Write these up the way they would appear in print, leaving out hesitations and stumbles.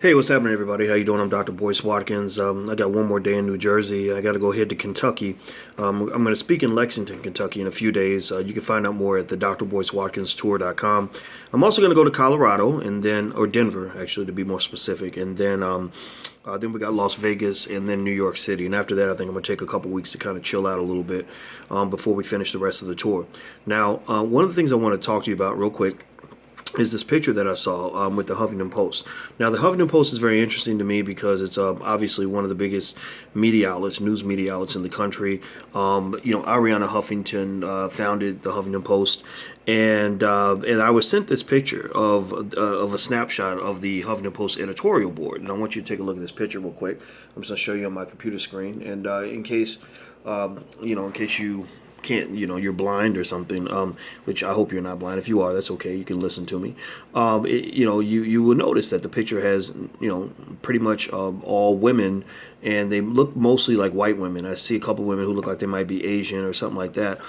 Hey, what's happening, everybody? How you doing? I'm Dr. Boyce Watkins. I got one more day in New Jersey. I got to go head to Kentucky. I'm going to speak in Lexington, Kentucky in a few days. You can find out more at the drboycewatkinstour.com. I'm also going to go to Colorado and then, or Denver, actually, to be more specific. And then we got Las Vegas and then New York City. And after that, I think I'm going to take a couple weeks to kind of chill out a little bit before we finish the rest of the tour. Now, one of the things I want to talk to you about real quick is this picture that I saw with the Huffington Post. Now, the Huffington Post is very interesting to me because it's obviously one of the biggest media outlets, news media outlets in the country. Ariana Huffington founded the Huffington Post, and I was sent this picture of a snapshot of the Huffington Post editorial board, and I want you to take a look at this picture real quick. I'm just going to show you on my computer screen, and in case you can't, you're blind or something, which I hope you're not blind. If you are, that's okay. You can listen to me. You will notice that the picture has, pretty much all women, and they look mostly like white women. I see a couple women who look like they might be Asian or something like that.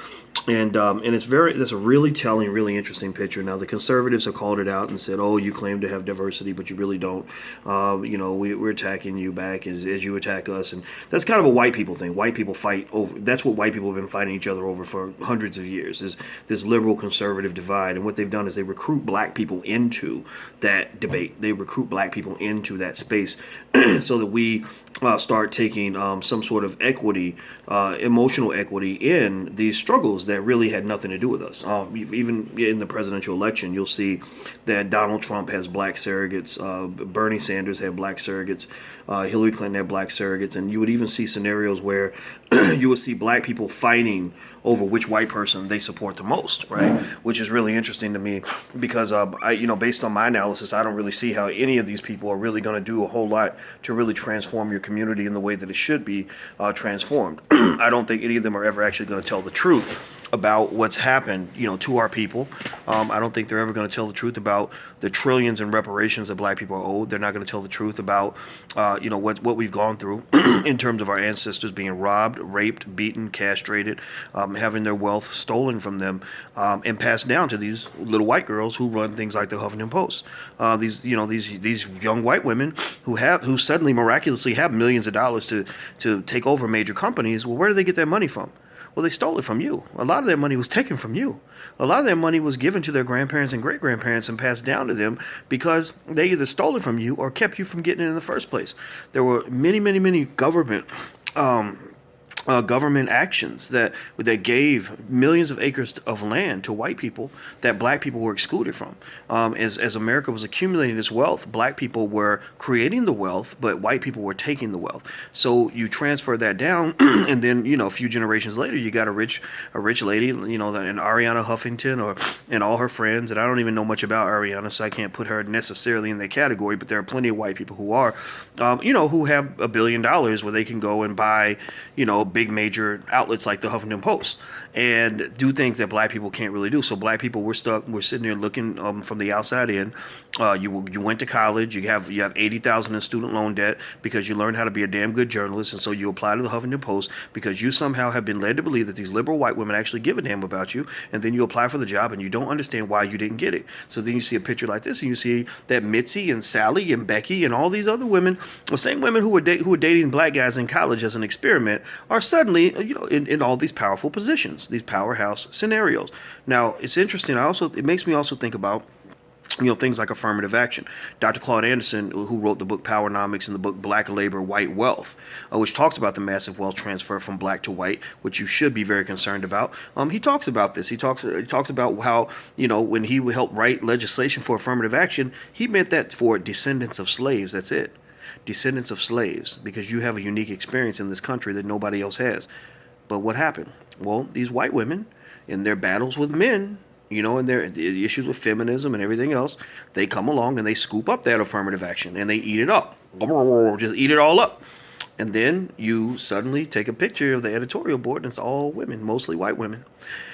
And that's a really telling, really interesting picture. Now, the conservatives have called it out and said, "Oh, you claim to have diversity, but you really don't. We're attacking you back as you attack us." And that's kind of a white people thing. White people fight over. That's what white people have been fighting each other over for hundreds of years. Is this liberal conservative divide? And what they've done is they recruit black people into that debate. They recruit black people into that space, so that we start taking some sort of equity, emotional equity in these struggles that really had nothing to do with us. Even in the presidential election, you'll see that Donald Trump has black surrogates, Bernie Sanders had black surrogates, Hillary Clinton had black surrogates, and you would even see scenarios where you would see black people fighting over which white person they support the most, right? Which is really interesting to me because, based on my analysis, I don't really see how any of these people are really going to do a whole lot to really transform your community in the way that it should be transformed. I don't think any of them are ever actually going to tell the truth about what's happened, to our people. I don't think they're ever going to tell the truth about the trillions in reparations that black people are owed. They're not going to tell the truth about, what we've gone through in terms of our ancestors being robbed, raped, beaten, castrated, having their wealth stolen from them, and passed down to these little white girls who run things like the Huffington Post. These young white women who suddenly miraculously have millions of dollars to take over major companies. Well, where do they get that money from? Well, they stole it from you. A lot of that money was taken from you. A lot of that money was given to their grandparents and great-grandparents and passed down to them because they either stole it from you or kept you from getting it in the first place. There were many, many, many government actions that gave millions of acres of land to white people that black people were excluded from. As America was accumulating this wealth, black people were creating the wealth, but white people were taking the wealth. So you transfer that down, and then a few generations later, you got a rich lady, an Ariana Huffington and all her friends. And I don't even know much about Ariana, so I can't put her necessarily in that category. But there are plenty of white people who are, who have $1 billion where they can go and buy, big major outlets like the Huffington Post and do things that black people can't really do. So black people, we're sitting there looking from the outside in. You went to college, you have $80,000 in student loan debt because you learned how to be a damn good journalist, and so you apply to the Huffington Post because you somehow have been led to believe that these liberal white women actually give a damn about you, and then you apply for the job and you don't understand why you didn't get it. So then you see a picture like this and you see that Mitzi and Sally and Becky and all these other women, the same women who were dating black guys in college as an experiment, are suddenly in all these powerful positions, these powerhouse scenarios. Now, it's interesting. It makes me also think about things like affirmative action. Dr. Claude Anderson, who wrote the book Powernomics and the book Black Labor, White Wealth, which talks about the massive wealth transfer from black to white, which you should be very concerned about. He talks about this. He talks about how, when he helped write legislation for affirmative action, he meant that for descendants of slaves. That's it. Descendants of slaves, because you have a unique experience in this country that nobody else has. But what happened? Well, these white women, in their battles with men, and their the issues with feminism and everything else, they come along and they scoop up that affirmative action and they eat it up. Just eat it all up. And then you suddenly take a picture of the editorial board and it's all women, mostly white women.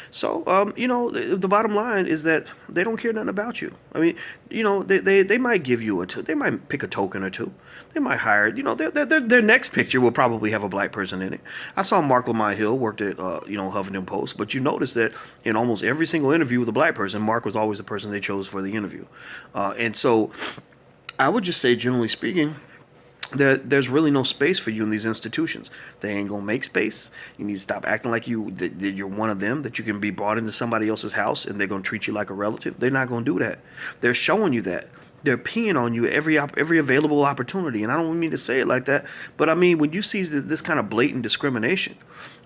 So, the bottom line is that they don't care nothing about you. I mean, they might give you they might pick a token or two. They might hire, their next picture will probably have a black person in it. I saw Mark Lamont Hill worked at, Huffington Post, but you notice that in almost every single interview with a black person, Mark was always the person they chose for the interview. And so I would just say, generally speaking, that there's really no space for you in these institutions. They ain't gonna make space. You need to stop acting like that you're one of them, that you can be brought into somebody else's house and they're gonna treat you like a relative. They're not gonna do that. They're showing you that. They're peeing on you every available opportunity, and I don't mean to say it like that, but I mean when you see this kind of blatant discrimination,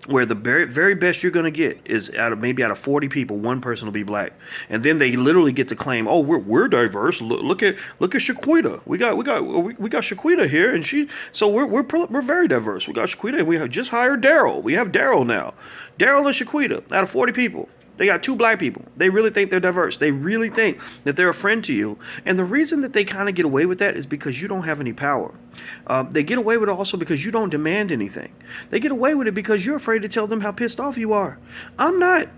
where the very best you're gonna get is out of 40 people, one person will be black, and then they literally get to claim, oh, we're diverse. Look at Shaquita. We got Shaquita here, and we're very diverse. We got Shaquita, and we have just hired Daryl. We have Daryl now. Daryl and Shaquita out of 40 people. They got 2 black people. They really think they're diverse. They really think that they're a friend to you. And the reason that they kind of get away with that is because you don't have any power. They get away with it also because you don't demand anything. They get away with it because you're afraid to tell them how pissed off you are. I'm not.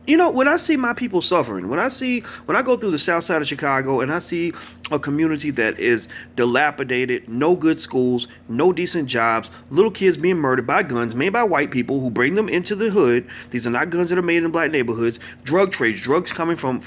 You know, when I see my people suffering, when I go through the south side of Chicago and I see a community that is dilapidated, no good schools, no decent jobs, little kids being murdered by guns made by white people who bring them into the hood. These are not guns that are made in black neighborhoods. Drug trades, drugs coming from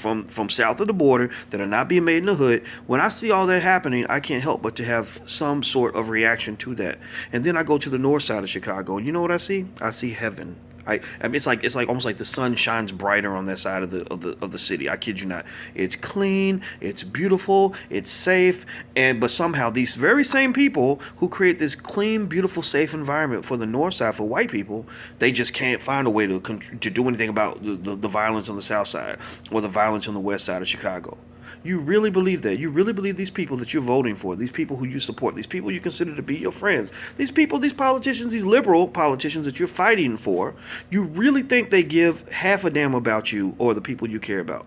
south of the border that are not being made in the hood. When I see all that happening, I can't help but to have some sort of reaction to that. And then I go to the north side of Chicago, and you know what I see? I see heaven. I mean, it's like almost like the sun shines brighter on that side of the city. I kid you not. It's clean, it's beautiful, it's safe, but somehow these very same people who create this clean, beautiful, safe environment for the north side for white people, they just can't find a way to do anything about the violence on the south side or the violence on the west side of Chicago. You really believe that? You really believe these people that you're voting for, these people who you support, these people you consider to be your friends, these people, these politicians, these liberal politicians that you're fighting for, you really think they give half a damn about you or the people you care about?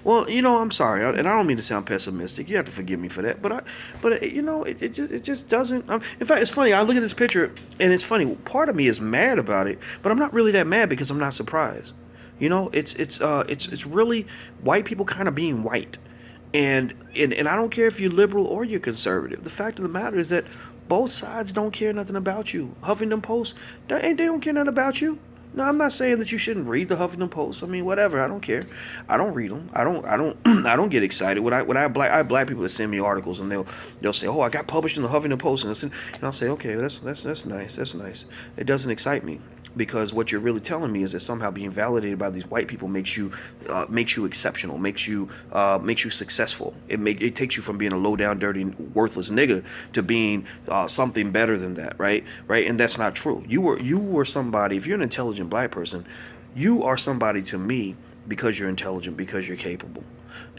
Well, you know, I'm sorry, and I don't mean to sound pessimistic. You have to forgive me for that, but you know, it just doesn't. In fact, it's funny. I look at this picture, and it's funny. Part of me is mad about it, but I'm not really that mad because I'm not surprised. You know, it's really white people kind of being white. And I don't care if you're liberal or you're conservative. The fact of the matter is that both sides don't care nothing about you. Huffington Post, they don't care nothing about you. No, I'm not saying that you shouldn't read the Huffington Post. I mean, whatever. I don't care. I don't read them. I don't get excited when I have black people that send me articles and they'll say, oh, I got published in the Huffington Post, and I'll say, okay, that's nice. That's nice. It doesn't excite me. Because what you're really telling me is that somehow being validated by these white people makes you exceptional, makes you successful. It takes you from being a low down, dirty, worthless nigga to being something better than that, right? And that's not true. You were somebody. If you're an intelligent black person, you are somebody to me because you're intelligent, because you're capable.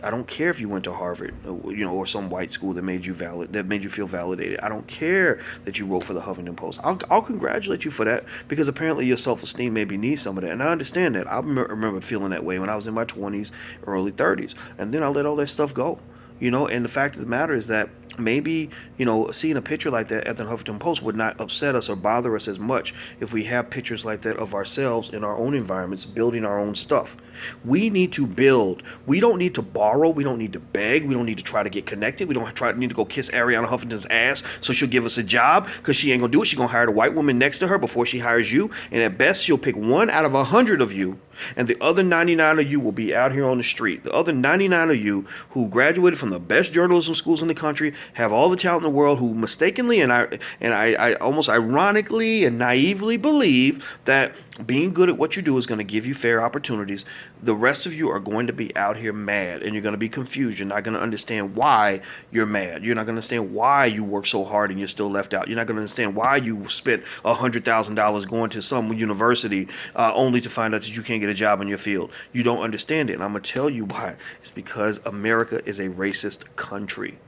I don't care if you went to Harvard, or some white school that made you feel validated. I don't care that you wrote for the Huffington Post. I'll congratulate you for that because apparently your self-esteem maybe needs some of that, and I understand that. I remember feeling that way when I was in my 20s, early 30s, and then I let all that stuff go. And the fact of the matter is that maybe, seeing a picture like that at the Huffington Post would not upset us or bother us as much if we have pictures like that of ourselves in our own environments, building our own stuff. We need to build. We don't need to borrow. We don't need to beg. We don't need to try to get connected. We don't need to go kiss Ariana Huffington's ass so she'll give us a job, because she ain't going to do it. She's going to hire the white woman next to her before she hires you. And at best, she'll pick 1 out of 100 of you. And the other 99 of you will be out here on the street. The other 99 of you who graduated from the best journalism schools in the country, have all the talent in the world, who mistakenly and I almost ironically and naively believe that being good at what you do is going to give you fair opportunities. The rest of you are going to be out here mad, and you're going to be confused. You're not going to understand why you're mad. You're not going to understand why you work so hard and you're still left out. You're not going to understand why you spent $100,000 going to some university only to find out that you can't get a job in your field. You don't understand it, and I'm going to tell you why. It's because America is a racist country.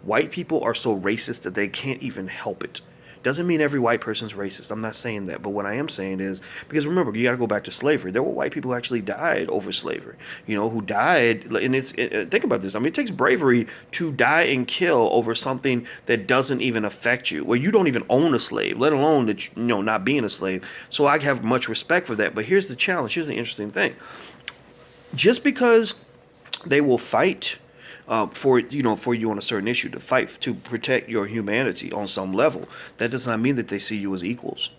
White people are so racist that they can't even help it. Doesn't mean every white person's racist. I'm not saying that. But what I am saying is, because remember, you got to go back to slavery. There were white people who actually died over slavery, who died. And think about this. I mean, it takes bravery to die and kill over something that doesn't even affect you, where you don't even own a slave, let alone that, not being a slave. So I have much respect for that. But here's the challenge. Here's the interesting thing. Just because they will fight for you on a certain issue, to fight to protect your humanity on some level, that does not mean that they see you as equals,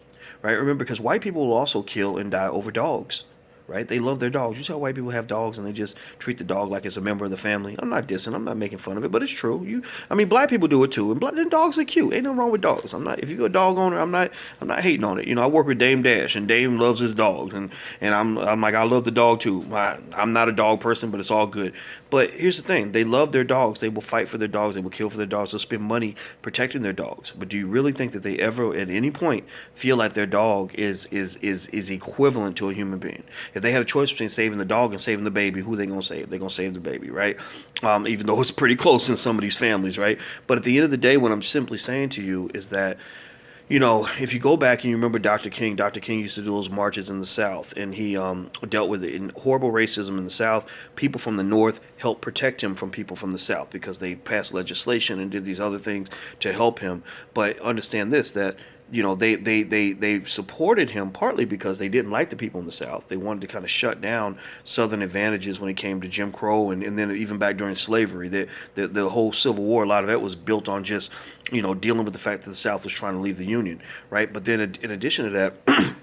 right? Remember, because white people will also kill and die over dogs, right? They love their dogs. You see how white people have dogs and they just treat the dog like it's a member of the family. I'm not dissing. I'm not making fun of it, but it's true. I mean, black people do it too, and then dogs are cute. Ain't nothing wrong with dogs. I'm not. If you're a dog owner, I'm not hating on it. I work with Dame Dash, and Dame loves his dogs, and I'm like, I love the dog too. I'm not a dog person, but it's all good. But here's the thing: they love their dogs. They will fight for their dogs. They will kill for their dogs. They'll spend money protecting their dogs. But do you really think that they ever, at any point, feel like their dog is equivalent to a human being? If they had a choice between saving the dog and saving the baby, who they gonna save? They're gonna save the baby, right? Even though it's pretty close in some of these families, right? But at the end of the day, what I'm simply saying to you is that, if you go back and you remember Dr. King used to do those marches in the South, and he dealt with it in horrible racism in the South. People from the North helped protect him from people from the South because they passed legislation and did these other things to help him. But understand this, that they supported him partly because they didn't like the people in the South. They wanted to kind of shut down Southern advantages when it came to Jim Crow, and then even back during slavery. The whole Civil War, a lot of that was built on just dealing with the fact that the South was trying to leave the Union, right? But then in addition to that,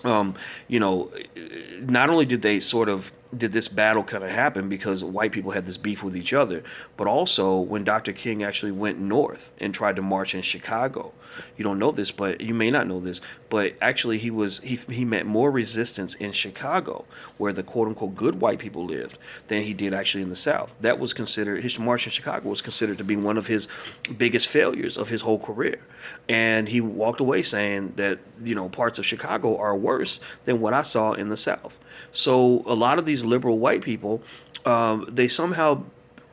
not only did this battle kind of happen because white people had this beef with each other, but also when Dr. King actually went north and tried to march in Chicago. You don't know this, but you may not know this, but actually he met more resistance in Chicago, where the quote unquote good white people lived, than he did actually in the South. That was considered, his march in Chicago was considered to be one of his biggest failures of his whole career. And he walked away saying that, parts of Chicago are worse than what I saw in the South. So a lot of these liberal white people, they somehow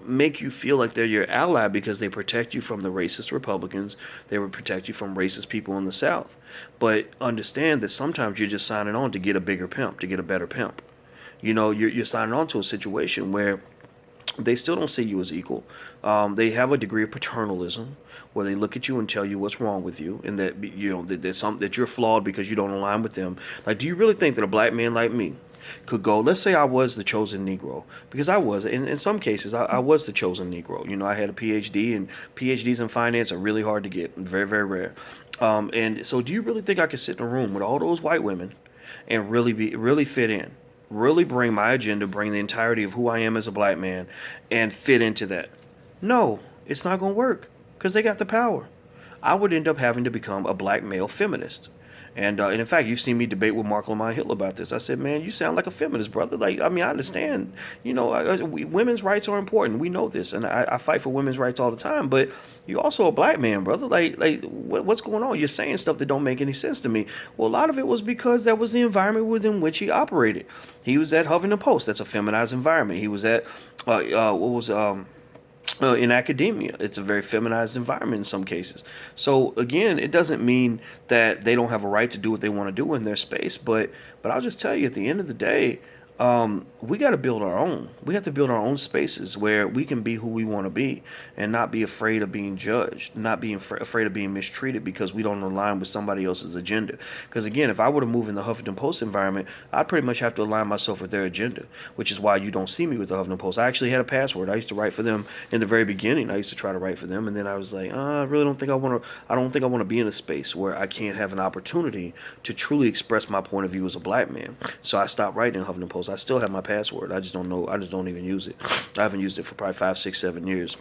make you feel like they're your ally because they protect you from the racist Republicans. They would protect you from racist people in the South. But understand that sometimes you're just signing on to get a bigger pimp, to get a better pimp. You're signing on to a situation where they still don't see you as equal. They have a degree of paternalism where they look at you and tell you what's wrong with you, and that that there's something that you're flawed because you don't align with them. Like, do you really think that a black man like me could go, let's say I was the chosen Negro, because I was, in some cases, I was the chosen Negro. I had a PhD, and PhDs in finance are really hard to get, very, very rare. And so do you really think I could sit in a room with all those white women and really fit in? Really bring my agenda, bring the entirety of who I am as a black man, and fit into that? No, it's not going to work, because they got the power. I would end up having to become a black male feminist. And in fact, you've seen me debate with Mark Lamont Hitler about this. I said, man, you sound like a feminist, brother. Like, I mean, I understand, women's rights are important. We know this. And I fight for women's rights all the time. But you're also a black man, brother. What's going on? You're saying stuff that don't make any sense to me. Well, a lot of it was because that was the environment within which he operated. He was at Huffington Post. That's a feminized environment. He was at, in academia. It's a very feminized environment in some cases. So again, it doesn't mean that they don't have a right to do what they want to do in their space. But I'll just tell you, at the end of the day, we got to build our own. We have to build our own spaces where we can be who we want to be and not be afraid of being judged, not being afraid of being mistreated because we don't align with somebody else's agenda. Because again, if I were to move in the Huffington Post environment, I'd pretty much have to align myself with their agenda, which is why you don't see me with the Huffington Post. I actually had a password. I used to write for them in the very beginning. I used to try to write for them, and then I was like, I really don't think I want to. I don't think I want to be in a space where I can't have an opportunity to truly express my point of view as a black man. So I stopped writing in Huffington Post. I still have my password. I just don't know. I just don't even use it. I haven't used it for probably 5, 6, 7 years.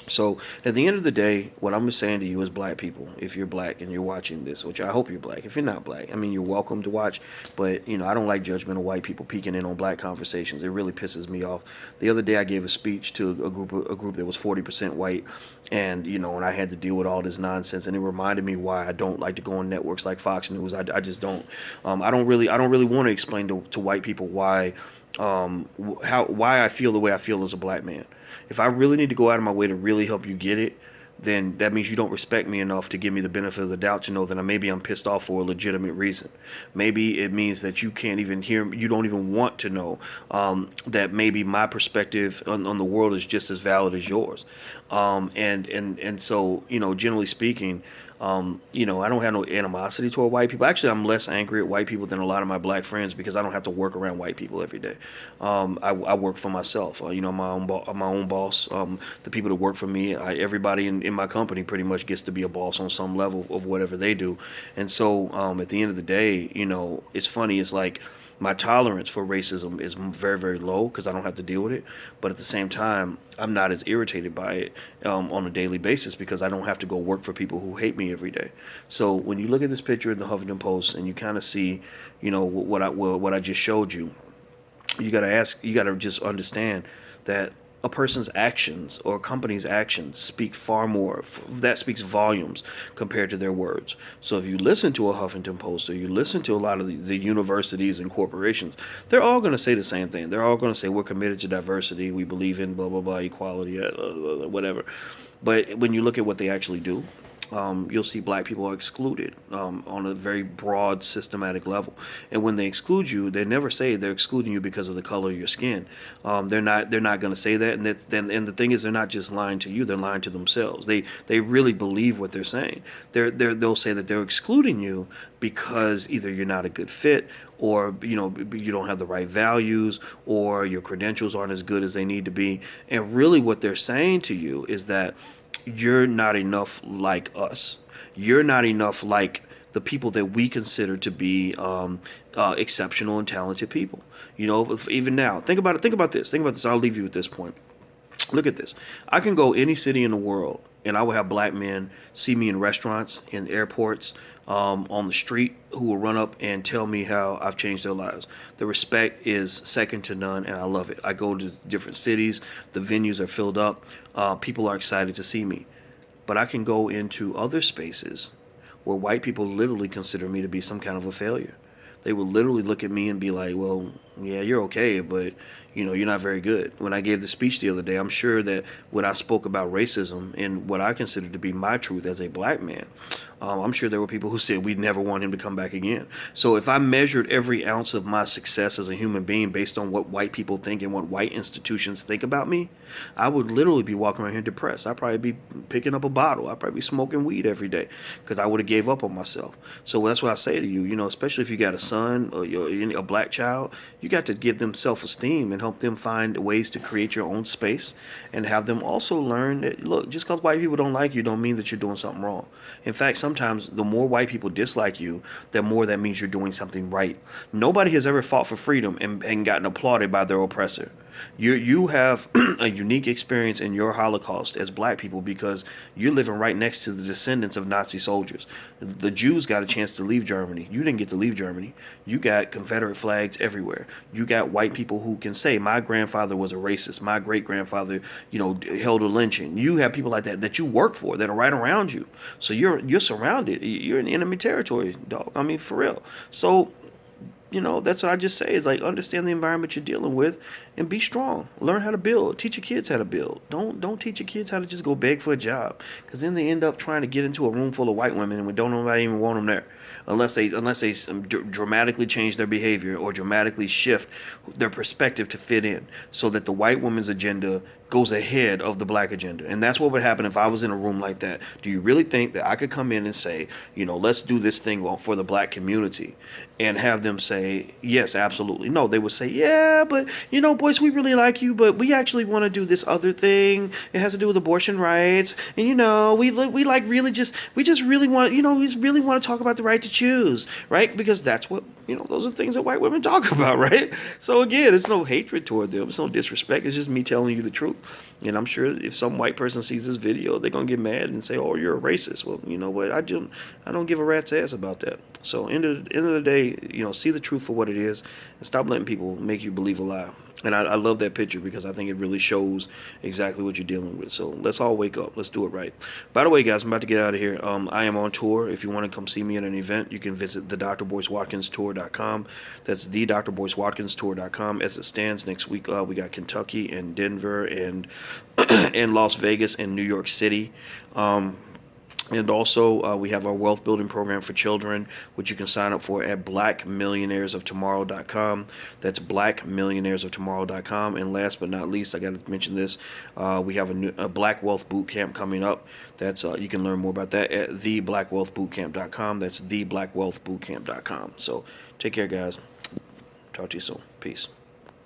So at the end of the day, what I'm saying to you is, black people, if you're black and you're watching this, which I hope you're black. If you're not black, I mean, you're welcome to watch. But, I don't like judgmental white people peeking in on black conversations. It really pisses me off. The other day I gave a speech to a group that was 40% white. And, and I had to deal with all this nonsense. And it reminded me why I don't like to go on networks like Fox News. I just don't. I don't really want to explain to white people why I feel the way I feel as a black man. If I really need to go out of my way to really help you get it, then that means you don't respect me enough to give me the benefit of the doubt to know that maybe I'm pissed off for a legitimate reason. Maybe it means that you can't even hear, you don't even want to know that maybe my perspective on the world is just as valid as yours. And so, generally speaking, I don't have no animosity toward white people. Actually, I'm less angry at white people than a lot of my black friends because I don't have to work around white people every day. I work for myself. I'm my own boss. The people that work for me, everybody in my company pretty much gets to be a boss on some level of whatever they do. And so at the end of the day, it's funny. It's like, My tolerance for racism is very, very low because I don't have to deal with it. But at the same time, I'm not as irritated by it on a daily basis because I don't have to go work for people who hate me every day. So when you look at this picture in the Huffington Post and you kind of see, what I just showed you, you got to just understand that a person's actions or a company's actions speak far more. That speaks volumes compared to their words. So if you listen to a Huffington Post or you listen to a lot of the universities and corporations, they're all going to say the same thing. They're all going to say we're committed to diversity. We believe in blah, blah, blah, equality, whatever. But when you look at what they actually do, you'll see black people are excluded on a very broad, systematic level. And when they exclude you, they never say they're excluding you because of the color of your skin. They're not going to say that. And the thing is, they're not just lying to you; they're lying to themselves. They really believe what they're saying. They'll say that they're excluding you because either you're not a good fit, or you don't have the right values, or your credentials aren't as good as they need to be. And really, what they're saying to you is that you're not enough like us. You're not enough like the people that we consider to be exceptional and talented people. Even now, think about it. Think about this. I'll leave you with this point. Look at this. I can go any city in the world, and I will have black men see me in restaurants, in airports, on the street, who will run up and tell me how I've changed their lives. The respect is second to none, and I love it. I go to different cities. The venues are filled up. People are excited to see me. But I can go into other spaces where white people literally consider me to be some kind of a failure. They will literally look at me and be like, well, yeah, you're okay, but you're not very good. When I gave the speech the other day, I'm sure that when I spoke about racism and what I consider to be my truth as a black man, I'm sure there were people who said we'd never want him to come back again. So if I measured every ounce of my success as a human being based on what white people think and what white institutions think about me, I would literally be walking around here depressed. I'd probably be picking up a bottle. I'd probably be smoking weed every day because I would have gave up on myself. So that's what I say to you, especially if you got a son or a black child, you got to give them self-esteem and help them find ways to create your own space and have them also learn that, look, just because white people don't like you don't mean that you're doing something wrong. In fact, sometimes the more white people dislike you, the more that means you're doing something right. Nobody has ever fought for freedom and gotten applauded by their oppressor. You have a unique experience in your Holocaust as black people because you're living right next to the descendants of Nazi soldiers. The Jews got a chance to leave Germany. You didn't get to leave Germany. You got Confederate flags everywhere. You got white people who can say, my grandfather was a racist. My great-grandfather, held a lynching. You have people like that you work for that are right around you. So you're surrounded. You're in enemy territory, dog. I mean, for real. So that's what I just say is like understand the environment you're dealing with and be strong. Learn how to build. Teach your kids how to build. Don't teach your kids how to just go beg for a job because then they end up trying to get into a room full of white women and we don't nobody even want them there unless they dramatically change their behavior or dramatically shift their perspective to fit in so that the white woman's agenda goes ahead of the black agenda. And that's what would happen if I was in a room like that. Do you really think that I could come in and say, let's do this thing for the black community and have them say, yes, absolutely. No, they would say, yeah, but, boys, we really like you, but we actually want to do this other thing. It has to do with abortion rights. And, we just really want, we really want to talk about the right to choose, right? Because that's what, those are things that white women talk about, right? So again, it's no hatred toward them. It's no disrespect. It's just me telling you the truth. And I'm sure if some white person sees this video, they're going to get mad and say, oh, you're a racist. Well, you know what? I don't give a rat's ass about that. So end of the day, see the truth for what it is and stop letting people make you believe a lie. And I love that picture because I think it really shows exactly what you're dealing with. So let's all wake up. Let's do it right. By the way, guys, I'm about to get out of here. I am on tour. If you want to come see me at an event, you can visit thedrboycewatkinstour.com. That's thedrboycewatkinstour.com. As it stands, next week we got Kentucky and Denver and and Las Vegas and New York City. And also, we have our wealth building program for children, which you can sign up for at blackmillionairesoftomorrow.com. That's blackmillionairesoftomorrow.com. And last but not least, I got to mention this. We have a Black Wealth Boot Camp coming up. That's you can learn more about that at theblackwealthbootcamp.com. That's theblackwealthbootcamp.com. So take care, guys. Talk to you soon. Peace.